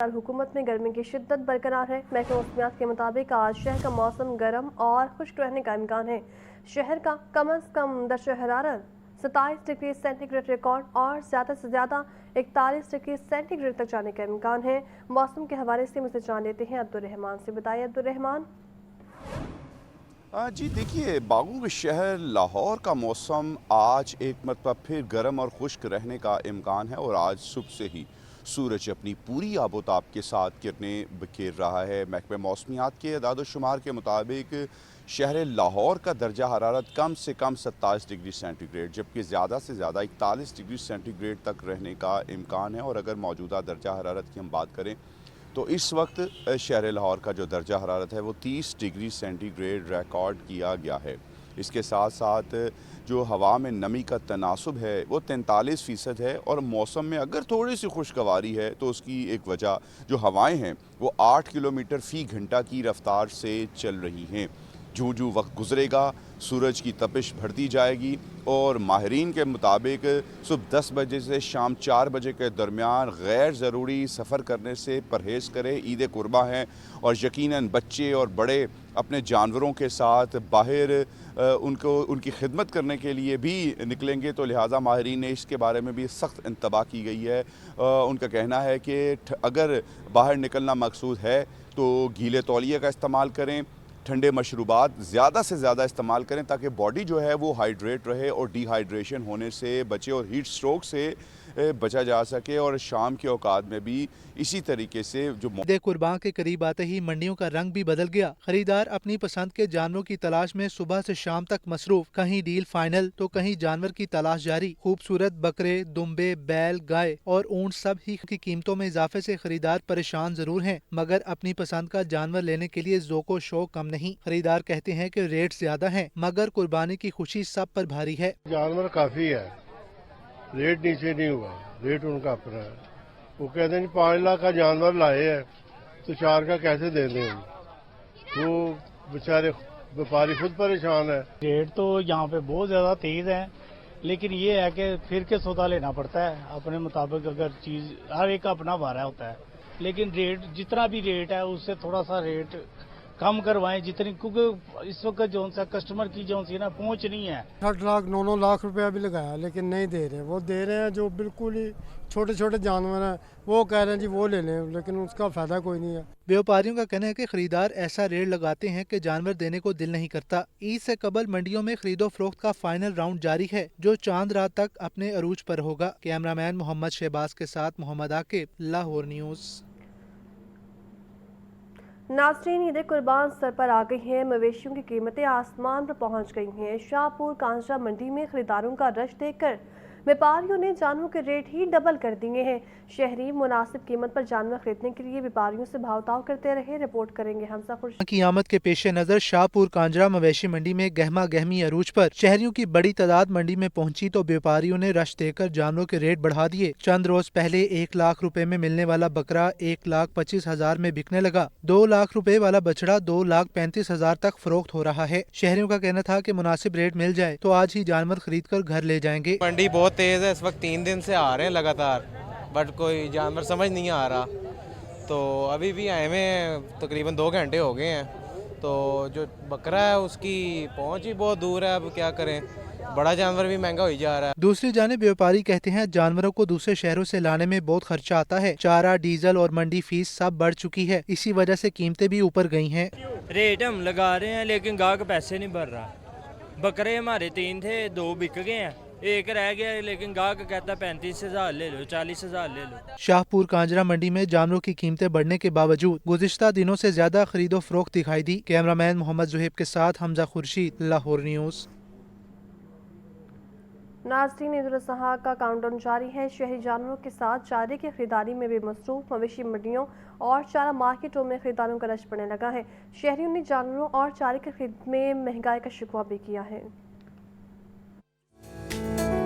हुकूमत में गर्मी की शिद्दत बरकरार है। महकमा मौसमियात के मुताबिक आज शहर का मौसम गर्म और खुश्क रहने का इम्कान है। शहर का कम अज़ कम दर्जा हरारत 27 डिग्री सेंटीग्रेड रिकॉर्ड और ज़्यादा से ज़्यादा 41 डिग्री सेंटीग्रेड तक जाने का इम्कान है। मौसम के हवाले से मुझसे जान लेते हैं अब्दुर्रहमान से। बताइए अब्दुर्रहमान। जी देखिए, बागों के शहर लाहौर का मौसम आज एक मरतबा फिर गर्म और खुश्क रहने का इम्कान है और आज सुबह से ही सूरज अपनी पूरी आबोताब के साथ किरणें बिखेर रहा है। महकमे मौसमियात के अदाद-ओ-शुमार के मुताबिक शहर लाहौर का दर्जा हरारत कम से कम 27 डिग्री सेंटीग्रेड जबकि ज़्यादा से ज़्यादा 41 डिग्री सेंटीग्रेड तक रहने का इम्कान है। और अगर मौजूदा दर्जा हरारत की हम बात करें तो इस वक्त शहर लाहौर का जो दर्जा हरारत है वो 30 डिग्री सेंटीग्रेड रिकॉर्ड किया गया है। इसके साथ साथ जो हवा में नमी का तनासुब है वो 43% है और मौसम में अगर थोड़ी सी खुशगवारी है तो उसकी एक वजह जो हवाएं हैं वो 8 किलोमीटर फ़ी घंटा की रफ्तार से चल रही हैं। जूँ जूँ वक्त गुजरेगा सूरज की तपिश बढ़ती जाएगी और माहिरीन के मुताबिक सुबह 10 बजे से शाम 4 बजे के दरमियान गैर ज़रूरी सफ़र करने से परहेज़ करें। ईद कुर्बा है और यकीनन बच्चे और बड़े अपने जानवरों के साथ बाहर उनकी खिदमत करने के लिए भी निकलेंगे, तो लिहाजा माहिरीन ने इसके बारे में भी सख्त इंतबा की गई है। उनका कहना है कि अगर बाहर निकलना मकसूद है तो गीले तौलिए का इस्तेमाल करें, ठंडे मशरूबात ज़्यादा से ज़्यादा इस्तेमाल करें ताकि बॉडी जो है वो हाइड्रेट रहे और डिहाइड्रेशन होने से बचे और हीट स्ट्रोक से बचा जा सके। और शाम के औकात में भी इसी तरीके से जो ईद कुर्बान के करीब आते ही मंडियों का रंग भी बदल गया। खरीदार अपनी पसंद के जानवरों की तलाश में सुबह से शाम तक मसरूफ, कहीं डील फाइनल तो कहीं जानवर की तलाश जारी। खूबसूरत बकरे, दुम्बे, बैल, गाय और ऊंट सब ही की कीमतों में इजाफे से खरीदार परेशान जरूर हैं, मगर अपनी पसंद का जानवर लेने के लिए ज़ोको शौक कम नहीं। खरीदार कहते हैं कि रेट ज्यादा हैं मगर कुर्बानी की खुशी सब पर भारी है। जानवर काफी है, रेट नीचे नहीं हुआ, रेट उनका अपना है। वो कहते हैं 5 लाख का जानवर लाए हैं तो 4 का कैसे दे दें हम? वो बेचारे व्यापारी खुद परेशान है। रेट तो यहाँ पे बहुत ज्यादा तेज है, लेकिन ये है कि फिर के सौदा लेना पड़ता है अपने मुताबिक। अगर चीज हर एक का अपना भाड़ा होता है, लेकिन रेट जितना भी रेट है उससे थोड़ा सा रेट कम करवाएं जितनी, क्योंकि इस वक्त जो सा कस्टमर की जो सी ना पहुंच नहीं है। 8 लाख 9 लाख रुपया भी लगाया लेकिन नहीं दे रहे। वो दे रहे हैं जो बिल्कुल ही छोटे छोटे जानवर हैं, वो कह रहे हैं जी वो ले लें, लेकिन उसका फायदा कोई नहीं है। व्यापारियों का कहना है कि खरीदार ऐसा रेट लगाते हैं कि जानवर देने को दिल नहीं करता। ईद से कबल मंडियों में खरीदो फरोख्त का फाइनल राउंड जारी है जो चांद रात तक अपने अरूज पर होगा। कैमरामैन मोहम्मद शहबाज के साथ मोहम्मद आकिब, लाहौर न्यूज़। नाज़रीन, ईद कुर्बान सर पर आ गई है। मवेशियों की कीमतें आसमान पर पहुंच गई हैं। शाहपुर कांजरा मंडी में खरीदारों का रश देखकर व्यापारियों ने जानवरों के रेट ही डबल कर दिए हैं। शहरी मुनासिब कीमत पर जानवर खरीदने के लिए व्यापारियों से भावताव करते रहे। रिपोर्ट करेंगे हमजा खुर्शीद। की आमद के पेश नजर शाहपुर कांजरा मवेशी मंडी में गहमा गहमी अरूज पर शहरियों की बड़ी तादाद मंडी में पहुंची तो व्यापारियों ने रश देकर जानवरों के रेट बढ़ा दिए। चंद रोज पहले 1 लाख रुपए में मिलने वाला बकरा 1,25,000 में बिकने लगा। 2 लाख रुपए वाला बछड़ा 2,35,000 तक फरोख्त हो रहा है। शहरियों का कहना था कि मुनासिब रेट मिल जाए तो आज ही जानवर खरीद कर घर ले जाएंगे। मंडी बहुत तेज है, इस वक्त 3 दिन से आ रहे हैं लगातार, बट कोई जानवर समझ नहीं आ रहा। तो अभी भी आए हुए तकरीबन 2 घंटे हो गए हैं, तो जो बकरा है उसकी पहुंच ही बहुत दूर है। अब क्या करें, बड़ा जानवर भी महंगा हो जा रहा है। दूसरी जानिब व्यापारी कहते हैं जानवरों को दूसरे शहरों से लाने में बहुत खर्चा आता है। चारा, डीजल और मंडी फीस सब बढ़ चुकी है, इसी वजह से कीमतें भी ऊपर गई हैं। रेट हम लगा रहे हैं लेकिन गाहक पैसे नहीं भर रहा। बकरे हमारे 3 थे, 2 बिक गए हैं, 1 रह गया, लेकिन गाहक कहता 35,000 ले लो, 40,000 ले लो। शाहपुर कांजरा मंडी में जानवरों की कीमतें बढ़ने के बावजूद गुज़िश्ता दिनों से ज्यादा खरीदो फरोख्त दिखाई दी। कैमरामैन मोहम्मद जुहैब के साथ हमजा खुर्शीद, लाहौर न्यूज़। नाज़रीन, ईद उल अज़हा का काउंटडाउन जारी है। शहरी जानवरों के साथ चारे की खरीदारी में भी मसरूफ। मवेशी मंडियों और चारा मार्केटों में खरीदारों का रश पड़ने लगा है। शहरियों ने जानवरों और चारे की खरीद में महंगाई का शिकवा भी किया है।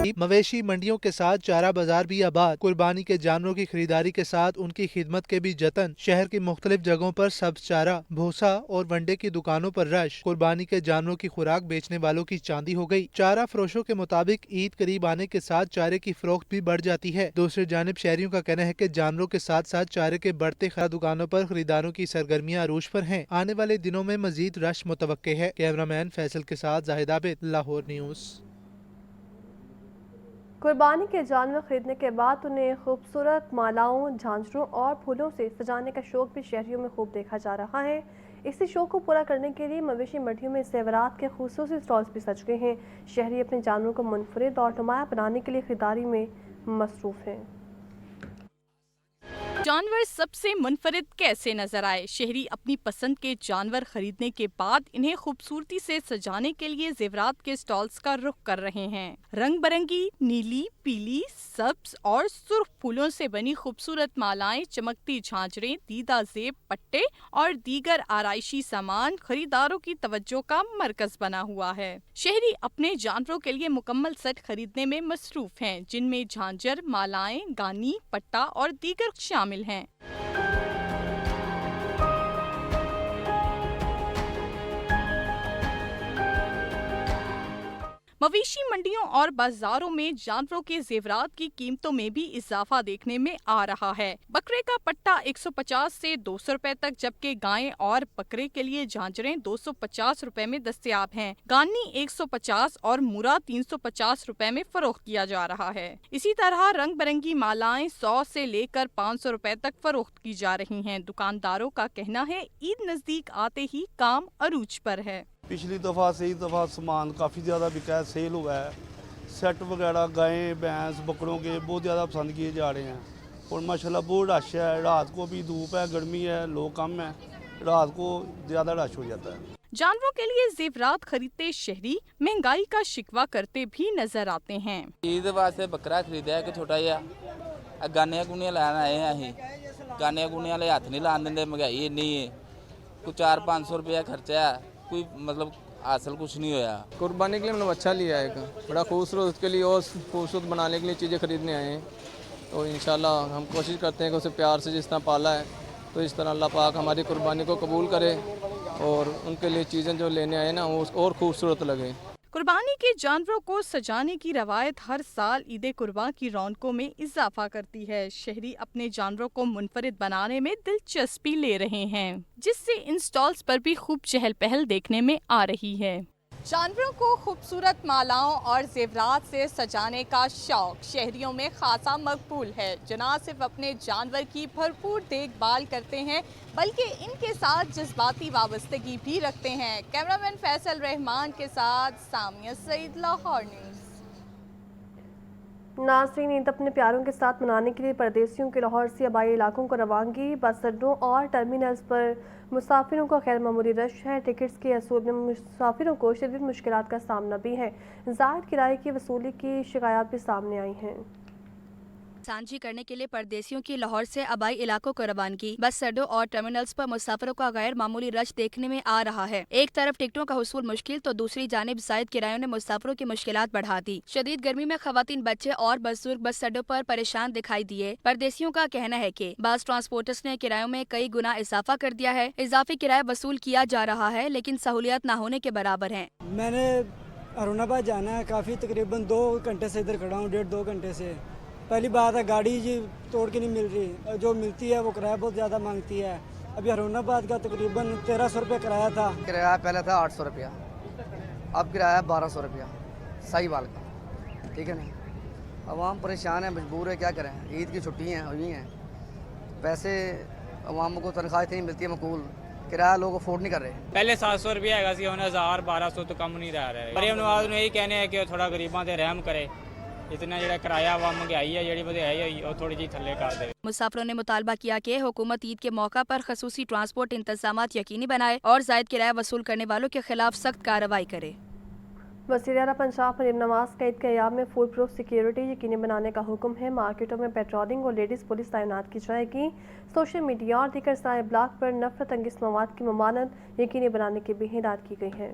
मवेशी मंडियों के साथ चारा बाजार भी आबाद। कुर्बानी के जानवरों की खरीदारी के साथ उनकी खिदमत के भी जतन। शहर की मुख्तलिफ जगहों पर सब्ज चारा, भूसा और वनडे की दुकानों पर रश। कुर्बानी के जानवरों की खुराक बेचने वालों की चांदी हो गई। चारा फरोशों के मुताबिक ईद करीब आने के साथ चारे की फरोख्त भी बढ़ जाती है। दूसरी जानिब शहरियों का कहना है कि जानवरों के साथ साथ चारे के बढ़ते खरीदार दुकानों पर खरीदारों की सरगर्मियां अरूज पर हैं। आने वाले दिनों में मजीद रश मुतवक्के है। कैमरामैन फैसल के साथ जाहिद आबिद, लाहौर न्यूज़। कुर्बानी के जानवर खरीदने के बाद उन्हें खूबसूरत मालाओं, झांझरों और फूलों से सजाने का शौक भी शहरियों में खूब देखा जा रहा है। इसी शौक को पूरा करने के लिए मवेशी मंडियों में ज़ेवरात के खुसूसी स्टॉल्स भी सज गए हैं। शहरी अपने जानवरों को मुनफरिद और नुमाया बनाने के लिए खरीदारी में मसरूफ़ हैं। जानवर सबसे मुनफरिद कैसे नजर आए? शहरी अपनी पसंद के जानवर खरीदने के बाद इन्हें खूबसूरती से सजाने के लिए जेवरात के स्टॉल्स का रुख कर रहे हैं। रंग बिरंगी नीली, पीली, सब्ज और सुर्ख फूलों से बनी खूबसूरत मालाएं, चमकती झांझरें, दीदा जेब, पट्टे और दीगर आराइशी सामान खरीदारों की तवज्जो का मरकज बना हुआ है। शहरी अपने जानवरों के लिए मुकम्मल सेट खरीदने में मसरूफ हैं, जिनमें झांझर, मालाएं, गानी, पट्टा और दीगर शामिल हैं। मवेशी मंडियों और बाजारों में जानवरों के जेवरात की कीमतों में भी इजाफा देखने में आ रहा है। बकरे का पट्टा 150 से 200 रुपए तक, जबकि गाय और बकरे के लिए झांझरें 250 रुपए में दस्तयाब हैं। गानी 150 और मुरा 350 रुपए में फरोख्त किया जा रहा है। इसी तरह रंग बिरंगी मालाएं 100 से लेकर 500 रुपए तक फरोख्त की जा रही हैं। दुकानदारों का कहना है ईद नजदीक आते ही काम अरूज पर है। पिछली दफ़ा से इस दफ़ा सामान काफ़ी ज़्यादा बिका है, सेल हुआ है। सेट वगैरह गायें, भैंस, बकरों के बहुत ज़्यादा पसंद किए जा रहे हैं और माशाल्लाह बहुत रश है। रात को भी धूप है, गर्मी है, लोग कम है, रात को ज़्यादा रश हो जाता है। जानवरों के लिए जेवरात खरीदते शहरी महंगाई का शिकवा करते भी नजर आते हैं। ईद वास्ते बकरा खरीदा है कि छोटा जिहा गानियां गुनियां लैन आए हैं। असीं गानियां गुनियां ले हथ नहीं लान देंदे, महंगाई इन्नी है, कोई 400-500 रुपया खर्चा है, कोई मतलब हासिल कुछ नहीं होया। कुर्बानी के लिए मतलब अच्छा लिया है, एक बड़ा खूबसूरत, उसके लिए और खूबसूरत बनाने के लिए चीज़ें खरीदने आए हैं। तो इंशाल्लाह हम कोशिश करते हैं कि उसे प्यार से जिस तरह पाला है, तो इस तरह अल्लाह पाक हमारी कुर्बानी को कबूल करे और उनके लिए चीज़ें जो लेने आए ना वो और खूबसूरत लगे। कुर्बानी के जानवरों को सजाने की रवायत हर साल ईद कुर्बान की रौनकों में इजाफा करती है। शहरी अपने जानवरों को मुनफरिद बनाने में दिलचस्पी ले रहे हैं, जिससे इन स्टॉल्स पर भी खूब चहल पहल देखने में आ रही है। जानवरों को खूबसूरत मालाओं और जेवरात से सजाने का शौक शहरियों में खासा मकबूल है, जो न सिर्फ अपने जानवर की भरपूर देखभाल करते हैं बल्कि इनके साथ जज्बाती वाबस्तगी भी रखते हैं। कैमरामैन फैसल रहमान के साथ सामिया सईद, लाहौर न्यूज़। नाज़रीन, ईद अपने प्यारों के साथ मनाने के लिए परदेसियों के लाहौर से आबाई इलाकों को रवानगी। बस अड्डों और टर्मिनल्स पर मुसाफिरों का गैर मामूली रश है। टिकट्स के असूल में मुसाफिरों को शदीद मुश्किलात का सामना भी है। ज़ायद किराए की वसूली की शिकायत भी सामने आई हैं। सांझी करने के लिए परदेसियों की लाहौर से आबाई इलाकों को रवानगी। बस अड्डों और टर्मिनल्स पर मुसाफिरों का गैर मामूली रश देखने में आ रहा है। एक तरफ टिकटों का हुसूल मुश्किल, तो दूसरी जानिब जायद किरायों ने मुसाफिरों की मुश्किलात बढ़ा दी। शदीद गर्मी में खवातीन, बच्चे और बुजुर्ग बस अड्डों पर परेशान दिखाई दिए। परदेसियों का कहना है कि बस ट्रांसपोर्टर्स ने किरायों में कई गुना इजाफा कर दिया है। इजाफी किराया वसूल किया जा रहा है, लेकिन सहूलियत न होने के बराबर है। मैंने अरुणाबाद जाना है, काफी तकरीबन 2 घंटे से इधर खड़ा हूँ, 1.5-2 घंटे से। पहली बात है गाड़ी जी तोड़ के नहीं मिल रही, जो मिलती है वो किराया बहुत ज़्यादा मांगती है। अभी अरुणाबाद का तकरीबन 1300 रुपये किराया था। किराया पहले था 800 रुपया, अब किराया 1200 रुपया साहिवाल का, ठीक है नहीं। अवाम परेशान है, मजबूर है, क्या करें। ईद की छुट्टियाँ हुई हैं, वैसे अवाम को तनख्वाह इतनी मिलती है मकबूल, किराया लोग अफोर्ड नहीं कर रहे। पहले 700 रुपया है, 1000-1200 तो कम नहीं रह रहे। मरीम नवाज ने यही कहने हैं कि थोड़ा गरीबों से रहम करे, इतना जो किराया वा महंगाई है जी बढ़ाई और थोड़ी जी थले कर दे। मुसाफिरों ने मुतालबा किया कि हुकूमत ईद के मौका पर खसूसी ट्रांसपोर्ट इंतजामात यकीनी बनाए और जायद किराया वसूल करने वालों के खिलाफ सख्त कार्रवाई करे। वज़ीर-ए-आला पंजाब मरीम नवाज का ईद के अय्याम में फूड प्रूफ सिक्योरिटी यकीनी बनाने का हुक्म है। मार्केटों में पेट्रोलिंग और लेडीज़ पुलिस तैनात की जाएगी। सोशल मीडिया और दीगर सारे ब्लॉग पर नफरत अंगेज मवाद की ममानत यकीनी बनाने की भी हिदायत की गई है।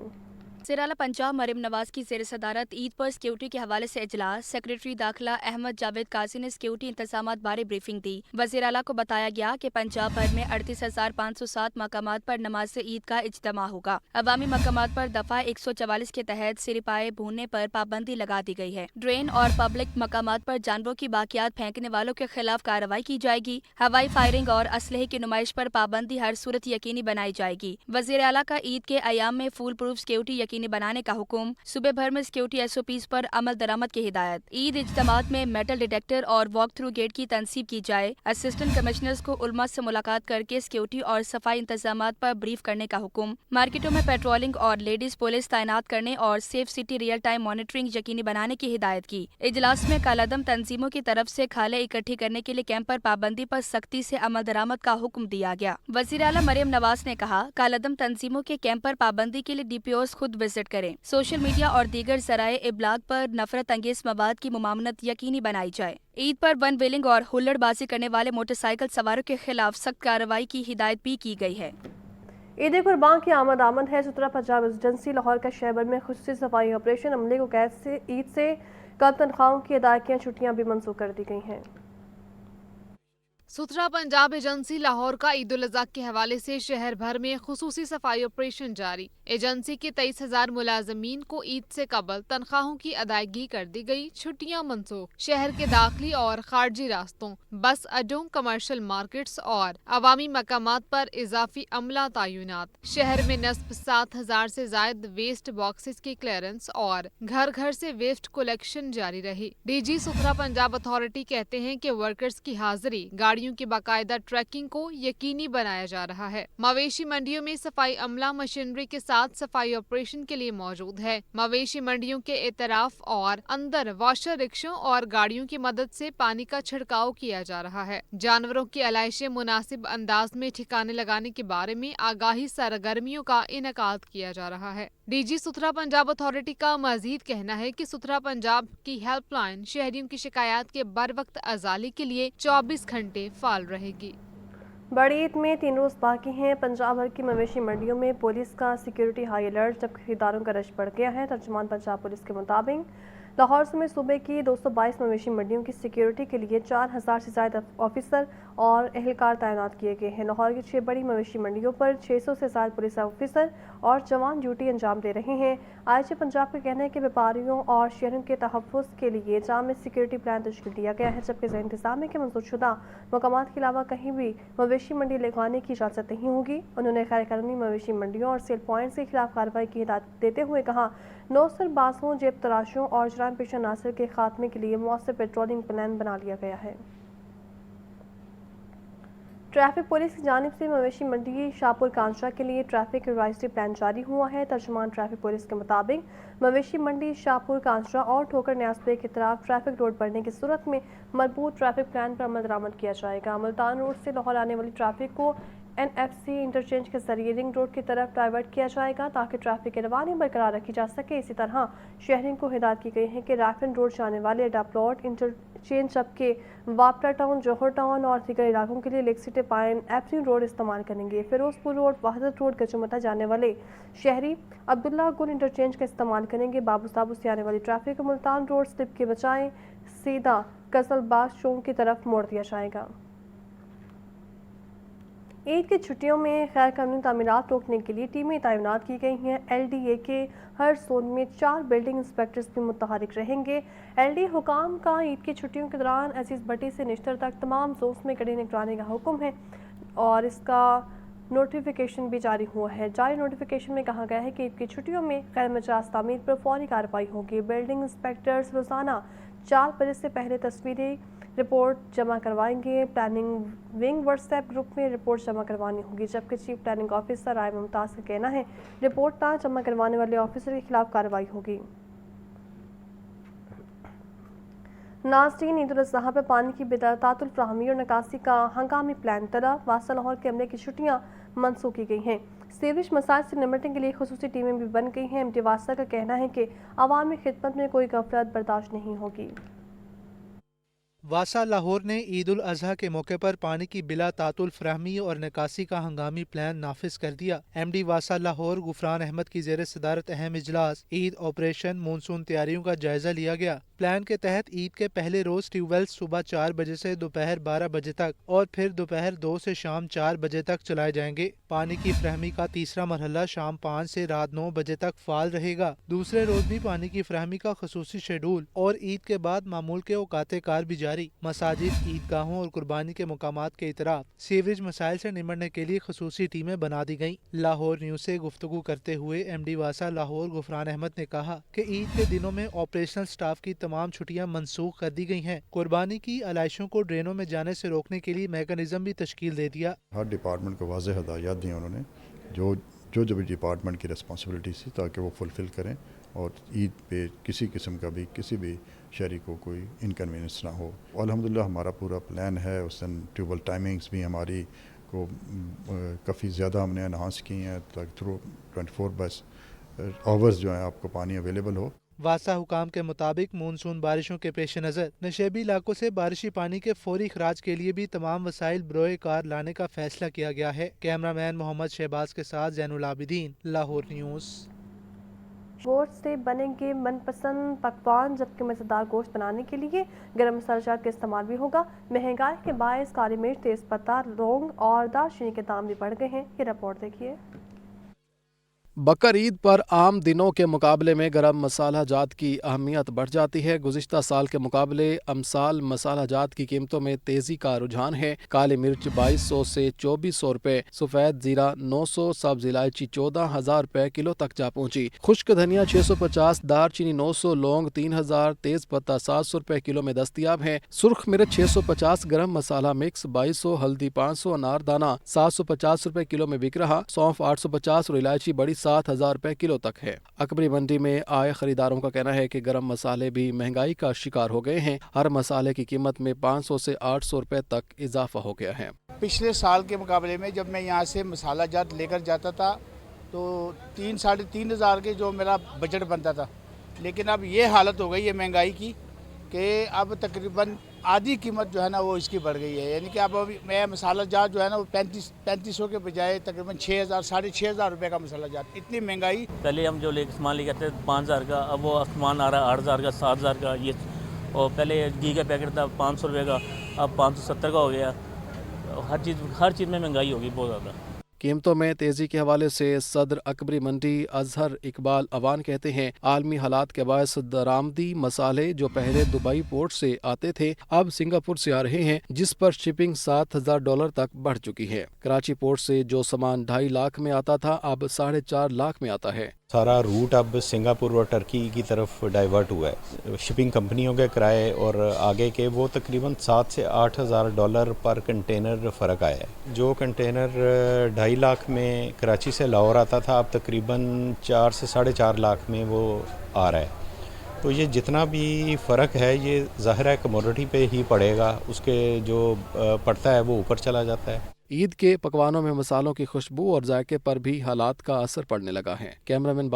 वज़ीर-ए-आला पंजाब मरियम नवाज की ज़ेर सदारत ईद पर सिक्योरिटी के हवाले से इजलास। सेक्रेटरी दाखिला अहमद जावेद काजी ने सिक्योरिटी इंतजामात बारे ब्रीफिंग दी। वज़ीर-ए-आला को बताया गया कि पंजाब भर में 38,507 मकामात पर नमाज ईद का इज्तिमा होगा। अवामी मकामात पर दफा 144 के तहत सिरपाए भूनने पर पाबंदी लगा दी गई है। ड्रेन और पब्लिक मकामात पर जानवरों की बाकियात फेंकने वालों के खिलाफ कार्रवाई की जाएगी। हवाई फायरिंग और असलहे की नुमाइश पर पाबंदी हर सूरत यकीनी बनाई जाएगी। वज़ीर-ए-आला का ईद के अयाम में फूल प्रूफ सिक्योरिटी यकीनी बनाने का हुक्म। सूबे भर में सिक्योरिटी SOPs पर अमल दरामद की हिदायत। ईद इज्तिमात में मेटल डिटेक्टर और वॉक थ्रू गेट की तनसीब की जाए। असिस्टेंट कमिश्नर्स को उलमा से मुलाकात करके सिक्योरिटी और सफाई इंतजामात पर ब्रीफ करने का हुक्म। मार्केटों में पेट्रोलिंग और लेडीज पुलिस तैनात करने और safe city real time monitoring यकीनी बनाने की हिदायत की। इजलास में कालादम तंजीमों की तरफ से खाले इकट्ठी करने के लिए कैंप पर पाबंदी पर सख्ती से अमल दरामद का हुक्म दिया गया। वज़ीर-ए-आला मरियम नवाज ने कहा, कालादम तंजीमों के कैंप पर पाबंदी के लिए DPOs खुद विजिट करें। सोशल मीडिया और दीगर ज़राए इब्लाग पर नफरत अंगेज मवाद की मुमामनत यकीनी बनाई जाए। ईद पर वन व्हीलिंग और हुल्लड़बाजी करने वाले मोटरसाइकिल सवारों के खिलाफ सख्त कार्रवाई की हिदायत भी की गई है। ईद कुर्बान की आमद है। सुतरा पंजाब रेजिडेंसी लाहौर का शहर में खुसूसी सफाई ऑपरेशन अमले को कैद से ईद से कम तनख्वाहों की अदायगियां छुट्टियां भी मंसूख कर दी गई हैं। सुथरा पंजाब एजेंसी लाहौर का ईद उल अज़हा के हवाले से शहर भर में खुसूसी सफाई ऑपरेशन जारी। एजेंसी के 23,000 मुलाजमीन को ईद से कबल तनख्वाहों की अदायगी कर दी गई, छुट्टियां मनसूख। शहर के दाखिली और खारजी रास्तों, बस अड्डों, कमर्शियल मार्केट्स और अवामी मकामात पर इजाफी अमला तैनात। शहर में नस्ब 7,000 से जायद वेस्ट बॉक्सेस की क्लियरेंस और घर घर से वेस्ट कलेक्शन जारी रही। DG सुथरा पंजाब अथॉरिटी कहते हैं कि वर्कर्स की हाजिरी, गाड़ियों की बाकायदा ट्रैकिंग को यकीनी बनाया जा रहा है। मवेशी मंडियों में सफाई अमला मशीनरी के साथ सफाई ऑपरेशन के लिए मौजूद है। मवेशी मंडियों के एतराफ और अंदर वॉशर रिक्शों और गाड़ियों की मदद से पानी का छिड़काव किया जा रहा है। जानवरों की आलाइशें मुनासिब अंदाज में ठिकाने लगाने के बारे में आगाही सरगर्मियों का इनेकाद किया जा रहा है। DG सुथरा पंजाब अथॉरिटी का मजीद कहना है कि सुथरा पंजाब की हेल्पलाइन शहरियों की शिकायत के बर वक्त अजाली के लिए 24 घंटे फाल रहेगी। बड़ी ईद में 3 रोज बाकी हैं। पंजाब भर की मवेशी मंडियों में पुलिस का सिक्योरिटी हाई अलर्ट, जब खरीदारों का रश बढ़ गया है। तर्जुमान पंजाब पुलिस के मुताबिक लाहौर समेत सूबे की 222 मवेशी मंडियों की सिक्योरिटी के लिए 4,000 से ज्यादा ऑफिसर और एहलकार तैनात किए गए हैं। लाहौर की 6 बड़ी मवेशी मंडियों पर 600 से ज्यादा पुलिस ऑफिसर और जवान ड्यूटी अंजाम दे रहे हैं। IG पंजाब का कहना है कि व्यापारियों और शहरों के तहफ़्फ़ुज़ के लिए जाम सिक्योरिटी प्लान तश्कील दिया गया है, जबकि इंतजाम के मंजूरशुदा मकामात के अलावा कहीं भी मवेशी मंडी लगाने की इजाज़त नहीं होगी। उन्होंने गैर कानूनी मवेशी मंडियों और सेल पॉइंट्स के खिलाफ कार्रवाई की हिदायत देते हुए कहा, नौसरबाजों, जेब तराशों और जुराम पेशा नासिर के खात्मे के लिए मौसर पेट्रोलिंग प्लान बना लिया गया है। ट्रैफिक पुलिस की जानिब से मवेशी मंडी शाहपुर कांचरा के लिए ट्रैफिक एडवाइजरी प्लान जारी हुआ है। तर्जुमान ट्रैफिक पुलिस के मुताबिक मवेशी मंडी शाहपुर कांचरा और ठोकर न्यासपे की तरफ ट्रैफिक रोड बढ़ने की सूरत में मजबूत ट्रैफिक प्लान पर अमल दरामद किया जाएगा। मुल्तान रोड से लाहौर आने वाली ट्रैफिक को NFC इंटरचेंज के जरिए रिंग रोड की तरफ डाइवर्ट किया जाएगा ताकि ट्रैफिक की रवानी बरकरार रखी जा सके। इसी तरह शहरियों को हिदायत की गई है कि राफिन रोड जाने वाले अड्डा प्लॉट इंटरचेंज, जबकि वापरा टाउन, जौहर टाउन और दीगर इलाकों के लिए lake city pine Avenue road इस्तेमाल करेंगे। फिरोजपुर रोड, वहदत रोड, गजुमता जाने वाले शहरी अब्दुल्ला गुल इंटरचेंज का इस्तेमाल करेंगे। बाबू साबू से आने वाली ट्रैफिक को मुल्तान रोड स्लिप के बजाय सीधा कजलबाग चौक की तरफ मोड़ दिया जाएगा। ईद की छुट्टियों में गैर कानूनी तामीरात रोकने के लिए टीमें तैनात की गई हैं। LDA के हर जोन में 4 बिल्डिंग इंस्पेक्टर्स भी मुतहरिक रहेंगे। LDA हुकाम का ईद की छुट्टियों के दौरान अजीज भट्टी से निश्तर तक तमाम जोन्स में कड़ी निगरानी का हुक्म है और इसका नोटिफिकेशन भी जारी हुआ है। जारी नोटिफिकेशन में कहा गया है कि ईद की छुट्टियों में गैर मजाज तामीर पर फौरी कार्रवाई होगी। बिल्डिंग इंस्पेक्टर्स रोजाना 4 बजे से पहले तस्वीरी रिपोर्ट जमा करवाएंगे। प्लानिंग विंग व्हाट्सएप ग्रुप में रिपोर्ट जमा करवानी होगी, जबकि चीफ प्लानिंग ऑफिसर राय मुमताज़ का कहना है रिपोर्ट ना जमा करवाने वाले ऑफिसर के खिलाफ कार्रवाई होगी। नाज़रीन, ईद उल अज़हा पर पानी की बेदातातुल फ़राहमी और निकासी का हंगामी प्लान तलब। वासा लाहौर के अमले की छुट्टियाँ मनसूख की गई हैं। सीवरेज मसाइल से निपटने के लिए खुसूसी टीमें भी बन गई हैं। MD वासा का कहना है कि अवामी खिदमत में कोई गफलत बर्दाश्त नहीं होगी। वासा लाहौर ने ईद उल अजहा के मौके पर पानी की बिला तातुल फराहमी और निकासी का हंगामी प्लान नाफिज कर दिया। MD वासा लाहौर गुफरान अहमद की जेर सदारत अहम इजलास ईद ऑपरेशन मानसून तैयारियों का जायजा लिया गया। प्लान के तहत ईद के पहले रोज ट्यूबवेल सुबह 4 बजे से दोपहर 12 बजे तक और फिर दोपहर 2 से शाम 4 बजे तक चलाए जाएंगे। पानी की फराहमी का तीसरा मरहला शाम 5 से रात 9 बजे तक फाल रहेगा। दूसरे रोज भी पानी की फराहमी का खसूसी शेड्यूल और ईद के बाद मामूल के औकाते कार भी जारी। मसाजिद, ईदगाहों और कुर्बानी के मुकामात के इतराफ सीवरेज मसाइल से निमटने के लिए खसूसी टीमें बना दी गयी। लाहौर न्यूज से गुफ्तगू करते हुए MD वासा लाहौर गुफरान अहमद ने कहा कि ईद के दिनों में ऑपरेशनल स्टाफ की तमाम छुट्टियां मनसूख कर दी गई हैं। कुर्बानी की अलाइशों को ड्रेनों में जाने से रोकने के लिए मैकेनिज्म भी तश्कील दे दिया। हर डिपार्टमेंट को वाज़ेह हदायत दी उन्होंने, जो भी डिपार्टमेंट की रिस्पॉन्सिबिलिटी थी, ताकि वो फुलफिल करें और ईद पे किसी किस्म का भी किसी भी शहरी को कोई इनकन्वीनियंस ना हो। अल्हम्दुलिल्लाह हमारा पूरा प्लान है। उस दिन ट्यूबल टाइमिंग्स भी हमारी को काफ़ी ज़्यादा हमने एनहांस की हैं ताकि थ्रू 24 आवर्स जो है आपको पानी अवेलेबल हो। वासा हुकाम के मुताबिक मानसून बारिशों के पेश नज़र नशेबी इलाकों से बारिशी पानी के फौरी खराज के लिए भी तमाम वसाइल बरोए कार लाने का फैसला किया गया है। कैमरामैन मोहम्मद शहबाज के साथ जैनुल आबिदीन, लाहौर न्यूज़। गोश्त से बनेंगे मनपसंद पकवान, जबकि मज़ेदार गोश्त बनाने के लिए गरम मसालाजात का इस्तेमाल भी होगा। महंगाई के बायस काली मिर्च, तेज़पत्ता, लौंग और दालचीनी के दाम भी बढ़ गए हैं। ये रिपोर्ट देखिए। बकर ईद पर आम दिनों के मुकाबले में गरम मसाला जात की अहमियत बढ़ जाती है। गुज़िश्ता साल के मुकाबले अमसाल मसाला जात की कीमतों में तेज़ी का रुझान है। काली मिर्च 2200 से 2400 रुपये, सफ़ेद ज़ीरा 900, सब्ज़ इलायची 14,000 रुपये किलो तक जा पहुँची। खुश्क धनिया 650, दारचीनी 900, लौंग 3000, तेज़ पत्ता 700 रुपये किलो में दस्तियाब है। सुर्ख मिर्च 650, गरम मसाला मिक्स 2200, हल्दी 500, अनारदाना 750 रुपये किलो में बिक रहा। सौंफ 850 और इलायची बड़ी 7,000 रुपये किलो तक है। अकबरी मंडी में आए खरीदारों का कहना है कि गरम मसाले भी महंगाई का शिकार हो गए हैं। हर मसाले की कीमत में 500 से 800 रुपये तक इजाफा हो गया है। पिछले साल के मुकाबले में जब मैं यहाँ से मसाला जात लेकर जाता था तो 3-3.5 हज़ार के जो मेरा बजट बनता था, लेकिन अब ये हालत हो गई है महंगाई की कि अब तकरीबन आधी कीमत जो है ना वो इसकी बढ़ गई है। यानी कि अब अभी मैं मसाला जात जो है ना वो 3500 के बजाय तकरीबन 6,000 6,500 रुपये का मसाला जात। इतनी महंगाई। पहले हम जो सामान लेके आते थे 5,000 का, अब वो सामान आ रहा है 8,000 का, 7,000 का। ये और पहले घी का पैकेट था 500 रुपये का, अब 570 का हो गया। हर चीज़ में महंगाई होगी बहुत ज़्यादा। कीमतों में तेजी के हवाले से सदर अकबरी मंडी अजहर इकबाल अवान कहते हैं, आलमी हालात के बायस दरामदी मसाले जो पहले दुबई पोर्ट से आते थे अब सिंगापुर से आ रहे हैं, जिस पर शिपिंग $7,000 तक बढ़ चुकी है। कराची पोर्ट से जो सामान 2.5 लाख में आता था अब 4.5 लाख में आता है। सारा रूट अब सिंगापुर और टर्की की तरफ डाइवर्ट हुआ है। शिपिंग कंपनियों के किराए और आगे के वो तकरीबन $7,000 से $8,000 पर कंटेनर फ़र्क आया है। जो कंटेनर 2.5 लाख में कराची से लाहौर आता था अब तकरीबन 4 से 4.5 लाख में वो आ रहा है। तो ये जितना भी फ़र्क है ये ज़ाहिर है कमोडिटी पे ही पड़ेगा, उसके जो पड़ता है वो ऊपर चला जाता है। ईद के पकवानों में मसालों की खुशबू और जायके पर भी हालात का असर पड़ने लगा है। कैमरामैन